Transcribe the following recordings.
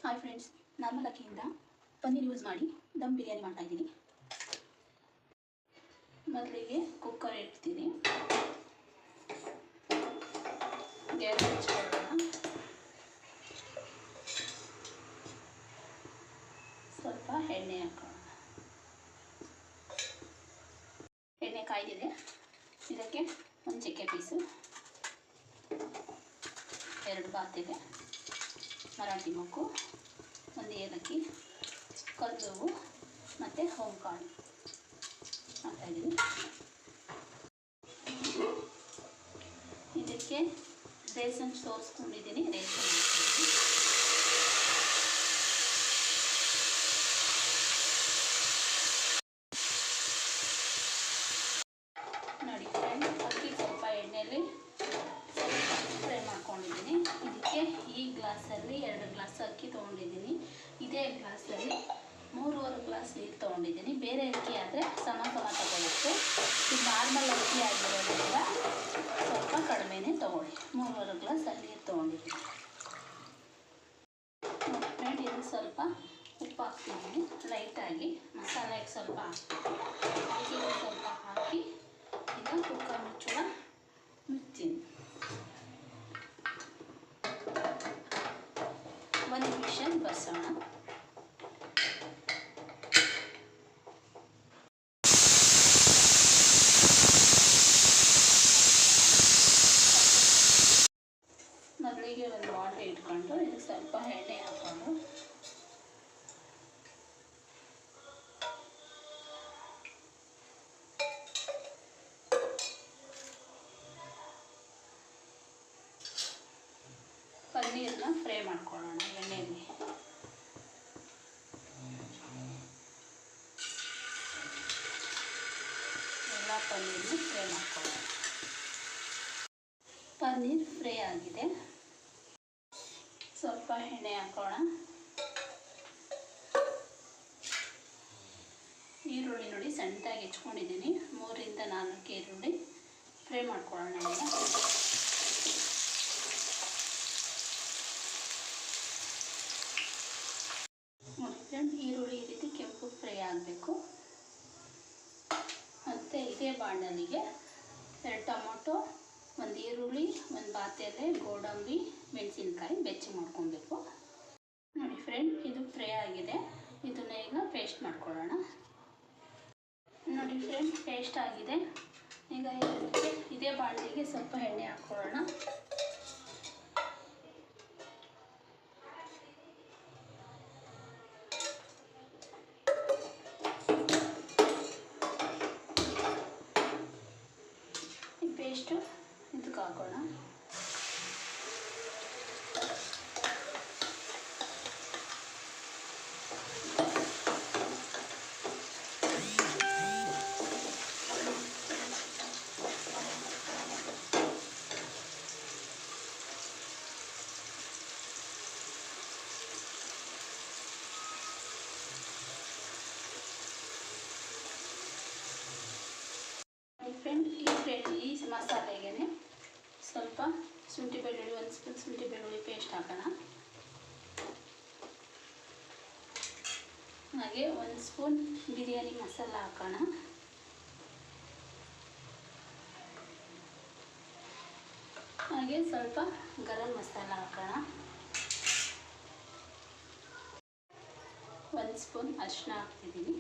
Hi friends, normal ಅಕ್ಕಿಯಿಂದ paneer use ಮಾಡಿ ದಮ್ ಬಿರಿಯಾನಿ ಮಾಡ್ತಾಯಿದ್ದೀನಿ. ಮೊದಲಿಗೆ ಕುಕ್ಕರ್ ಇಡ್ತೀನಿ. ಗ್ಯಾಸ್ ಹಚ್ಕೊಳ್ಳೋಣ. ಸ್ವಲ್ಪ ಎಣ್ಣೆ ಹಾಕೋಣ. ಎಣ್ಣೆ ಕಾಯ್ದಿದೆ. ಇದಕ್ಕೆ ಒಂದು ಚಕ್ಕೆ ಪೀಸು, 2 ಬಾತಿಗೆ ಮರಾಠಿ ಮೊಗ್ಗು, 1 ಏಲಕ್ಕಿ, ಕಲ್ಲುವು ಮತ್ತು ಹೋಂಕಾಳು ಹಾಕ್ತಾಯಿದ್ದೀನಿ. ಇದಕ್ಕೆ ರೇಸನ್ ಸೋರಿಸ್ಕೊಂಡಿದ್ದೀನಿ. ರೇಸನ್ ನೋಡಿ ಫ್ರೆಂಡ್ಸ್, ಅಕ್ಕಿ ಸ್ವಲ್ಪ ಎಣ್ಣೆಯಲ್ಲಿ ಫ್ರೈ ಮಾಡ್ಕೊಂಡಿದ್ದೀನಿ. ಇದಕ್ಕೆ ಈ ಗ್ಲಾಸಲ್ಲಿ 2 ಗ್ಲಾಸ್ ಅಕ್ಕಿ ತೊಗೊಂಡಿದ್ದೀನಿ. ಇದೇ ಗ್ಲಾಸಲ್ಲಿ 3.25 ಗ್ಲಾಸ್ ನೀರು ತೊಗೊಂಡಿದ್ದೀನಿ. ಬೇರೆ ಅಕ್ಕಿ ಆದರೆ ಸಮ ತಗೊಳ್ಳುತ್ತೆ. ಇದು ನಾರ್ಮಲ್ ಅಕ್ಕಿ ಆಗಿರೋದ್ರಿಂದ ಸ್ವಲ್ಪ ಕಡಿಮೆನೇ ತೊಗೊಳ್ಳಿ. 3.25 ಗ್ಲಾಸ್ ನೀರು ತೊಗೊಂಡಿದ್ದೀನಿ. ಫ್ರೆಂಡ್, ಇದು ಸ್ವಲ್ಪ ಉಪ್ಪು ಹಾಕ್ತಿದ್ದೀನಿ ಲೈಟಾಗಿ. ಮಸಾಲೆಗೆ ಸ್ವಲ್ಪ ಅಕ್ಕಿಗೆ ಸ್ವಲ್ಪ ಹಾಕಿ ಈಗ ಕುಕ್ಕರ್ ಮುಚ್ಚಳ ಮುಚ್ತೀನಿ. 1 ವಿಷಲ್ ಬಸೋಣ. ಮೊದಲಿಗೆ ಒಂದು ಬಾಣಲೆ ಇಟ್ಕೊಂಡು ಇದು ಸ್ವಲ್ಪ ಎಣ್ಣೆ ಹಾಕ್ಕೊಂಡು ಪನ್ನೀರನ್ನ ಫ್ರೈ ಮಾಡ್ಕೊಳ್ಳೋಣ ಎಣ್ಣೆಯಲ್ಲಿ. ಎಲ್ಲ ಪನ್ನೀರನ್ನ ಫ್ರೈ ಮಾಡ್ಕೊಳ್ಳೋಣ. ಪನ್ನೀರ್ ಫ್ರೈ ಆಗಿದೆ. ಸ್ವಲ್ಪ ಎಣ್ಣೆ ಹಾಕೋಣ. ಈರುಳ್ಳಿ ನೋಡಿ ಸಣ್ಣದಾಗಿ ಹೆಚ್ಕೊಂಡಿದ್ದೀನಿ. 3ರಿಂದ 4 ಈರುಳ್ಳಿ ಫ್ರೈ ಮಾಡ್ಕೊಳ್ಳೋಣ. ಈಗ ನೋಡಿ ಫ್ರೆಂಡ್, ಈರುಳ್ಳಿ ಈ ರೀತಿ ಕೆಂಪು ಫ್ರೈ ಆಗಬೇಕು. ಮತ್ತು ಇದೇ ಬಾಣಲಿಗೆ 2 ಟೊಮೊಟೊ, 1 ಈರುಳ್ಳಿ, 1 ಬಾತೆಲೆ, ಗೋಡಂಬಿ, ಮೆಣಸಿನ್ಕಾಯಿ ಬೆಚ್ಚಿ ಮಾಡ್ಕೊಬೇಕು. ನೋಡಿ ಫ್ರೆಂಡ್, ಇದು ಫ್ರೈ ಆಗಿದೆ. ಇದನ್ನ ಈಗ ಪೇಸ್ಟ್ ಮಾಡ್ಕೊಳ್ಳೋಣ. ನೋಡಿ ಫ್ರೆಂಡ್, ಪೇಸ್ಟ್ ಆಗಿದೆ. ಈಗ ಇದಕ್ಕೆ ಇದೇ ಬಾಣಲಿಗೆ ಸ್ವಲ್ಪ ಎಣ್ಣೆ ಹಾಕ್ಕೊಳ್ಳೋಣ. ಈ ಪೇಸ್ಟು ಇದಕ್ಕೆ ಹಾಕೋಣ. ಫ್ರೆಂಡ್, ಈ ಮಸಾಲೆಗೆ ಸ್ವಲ್ಪ ಶುಂಠಿ ಬೆಳ್ಳುಳ್ಳಿ, 1 ಸ್ಪೂನ್ ಶುಂಠಿ ಬೆಳ್ಳುಳ್ಳಿ ಪೇಸ್ಟ್ ಹಾಕೋಣ. ಹಾಗೆ 1 ಸ್ಪೂನ್ ಬಿರಿಯಾನಿ ಮಸಾಲ ಹಾಕೋಣ. ಹಾಗೆ ಸ್ವಲ್ಪ ಗರಂ ಮಸಾಲ ಹಾಕೋಣ. 1 ಸ್ಪೂನ್ ಅರಿಶಿನ ಹಾಕ್ತಿದ್ದೀನಿ.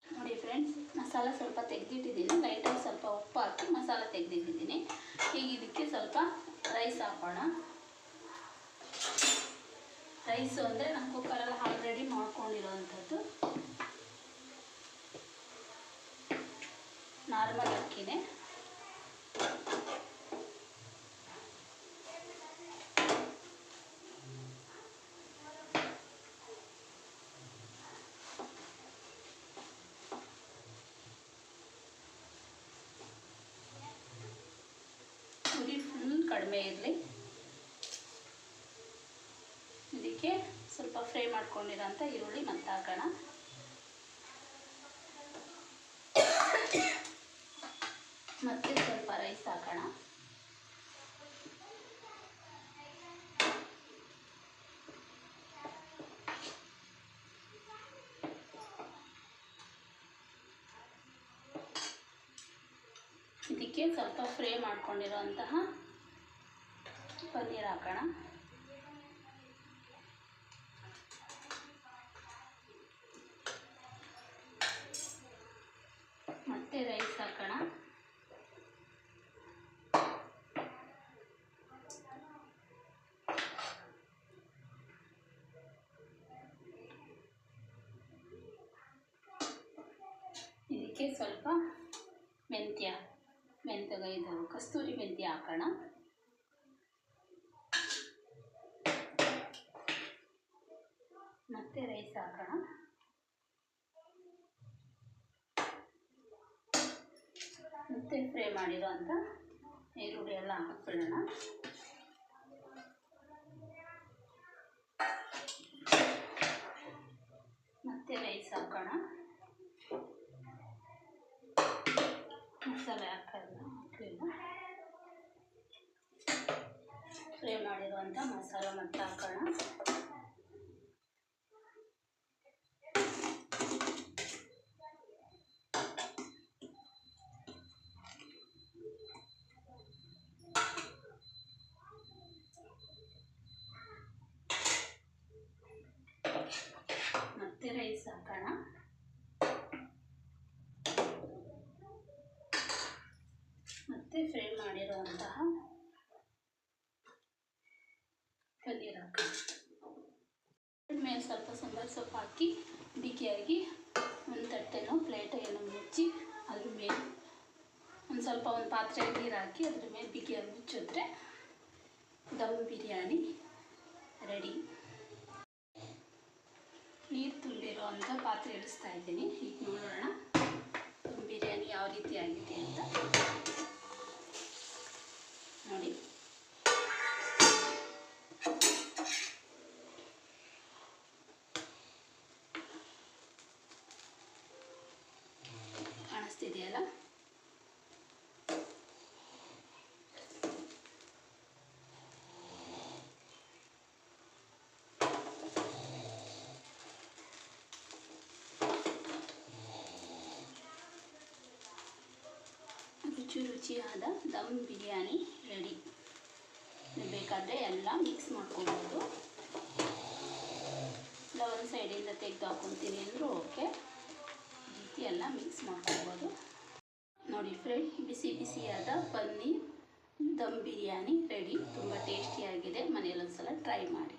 ನೋಡಿ ಫ್ರೆಂಡ್ಸ್, ಮಸಾಲ ಸ್ವಲ್ಪ ತೆಗೆದಿಟ್ಟಿದ್ದೀನಿ. ಲೈಟಾಗಿ ಸ್ವಲ್ಪ ಉಪ್ಪು ಹಾಕಿ ಮಸಾಲ ತೆಗೆದಿಟ್ಟಿದ್ದೀನಿ. ಈಗ ಇದಕ್ಕೆ ಸ್ವಲ್ಪ ರೈಸ್ ಹಾಕೋಣ. ರೈಸು ಅಂದರೆ ನಾನು ಕುಕ್ಕರಲ್ಲಿ ಆಲ್ರೆಡಿ ಮಾಡ್ಕೊಂಡಿರೋವಂಥದ್ದು ನಾರ್ಮಲ್ ಅಕ್ಕಿನೇ. ಉರಿ ಫುಲ್ ಕಡಿಮೆ ಇರಲಿ. ಇದಕ್ಕೆ ಸ್ವಲ್ಪ ಫ್ರೈ ಮಾಡ್ಕೊಂಡಿರೋಂಥ ಈರುಳ್ಳಿ ಮತ್ತೆ ಹಾಕೋಣ. ಮತ್ತು ಸ್ವಲ್ಪ ರೈಸ್ ಹಾಕೋಣ. ಇದಕ್ಕೆ ಸ್ವಲ್ಪ ಫ್ರೈ ಮಾಡ್ಕೊಂಡಿರೋಂತಹ ಪನ್ನೀರ್ ಹಾಕೋಣ. ಮತ್ತೆ ರೈಸ್ ಹಾಕೋಣ. ಇದಕ್ಕೆ ಸ್ವಲ್ಪ ಇದು ಕಸ್ತೂರಿ ಮೆಂತ್ಯ ಹಾಕೋಣ. ಮತ್ತೆ ರೈಸ್ ಹಾಕೋಣ. ಮತ್ತೆ ಫ್ರೈ ಮಾಡಿರೋಂಥ ಈರುಳ್ಳಿ ಎಲ್ಲ ಹಾಕ್ಬಿಡೋಣ. ಮತ್ತೆ ರೈಸ್ ಹಾಕೋಣ. ಮಸಾಲೆ ಹಾಕೋಣ. ಫ್ರೈ ಮಾಡಿರುವಂಥ ಮಸಾಲೆ ಮತ್ತೆ ಹಾಕೋಣ. ಮತ್ತೆ ರೈಸ್ ಹಾಕೋಣ. ಮತ್ತೆ ಫ್ರೈ ಮಾಡಿರುವಂತಹ ಪನ್ನೀರ್ ಹಾಕೋಣ. ಮೇಲೆ ಸ್ವಲ್ಪ ಸಾಂಬಾರು ಸೊಪ್ಪು ಹಾಕಿ ಬಿಗಿಯಾಗಿ ಒಂದು ತಟ್ಟೆನೋ ಪ್ಲೇಟ್ ಏನೋ ಮುಚ್ಚಿ ಅದ್ರ ಮೇಲೆ ಒಂದು ಪಾತ್ರೆ ನೀರು ಹಾಕಿ ಅದ್ರ ಮೇಲೆ ಬಿಗಿಯಾಗಿ ಮುಚ್ಚಿದ್ರೆ ದಮ್ ಬಿರಿಯಾನಿ ರೆಡಿ. ನೀರು ತುಂಬಿರೋ ಅಂಥ ಪಾತ್ರೆ ಇಳಿಸ್ತಾ ಇದ್ದೀನಿ. ಈಗ ನೋಡೋಣ ದಮ್ ಬಿರಿಯಾನಿ ಯಾವ ರೀತಿ ಆಗಿದೆ ಅಂತ. ನೋಡಿ, ಕಾಣಿಸ್ತಿದೆಯಲ್ಲ. ರುಚಿಯಾದ ದಮ್ ಬಿರಿಯಾನಿ ರೆಡಿ. ಬೇಕಾದರೆ ಎಲ್ಲ ಮಿಕ್ಸ್ ಮಾಡ್ಕೊಬೋದು. ಇಲ್ಲ ಒಂದು ಸೈಡಿಂದ ತೆಗೆದು ಹಾಕ್ಕೊತೀನಿ ಅಂದರೂ ಓಕೆ. ಈ ರೀತಿ ಎಲ್ಲ ಮಿಕ್ಸ್ ಮಾಡ್ಕೊಬೋದು. ನೋಡಿ ಫ್ರೆಂಡ್, ಬಿಸಿ ಬಿಸಿಯಾದ ಪನ್ನೀರ್ ದಮ್ ಬಿರಿಯಾನಿ ರೆಡಿ. ತುಂಬ ಟೇಸ್ಟಿಯಾಗಿದೆ. ಮನೆಯಲ್ಲೊಂದ್ಸಲ ಟ್ರೈ ಮಾಡಿ.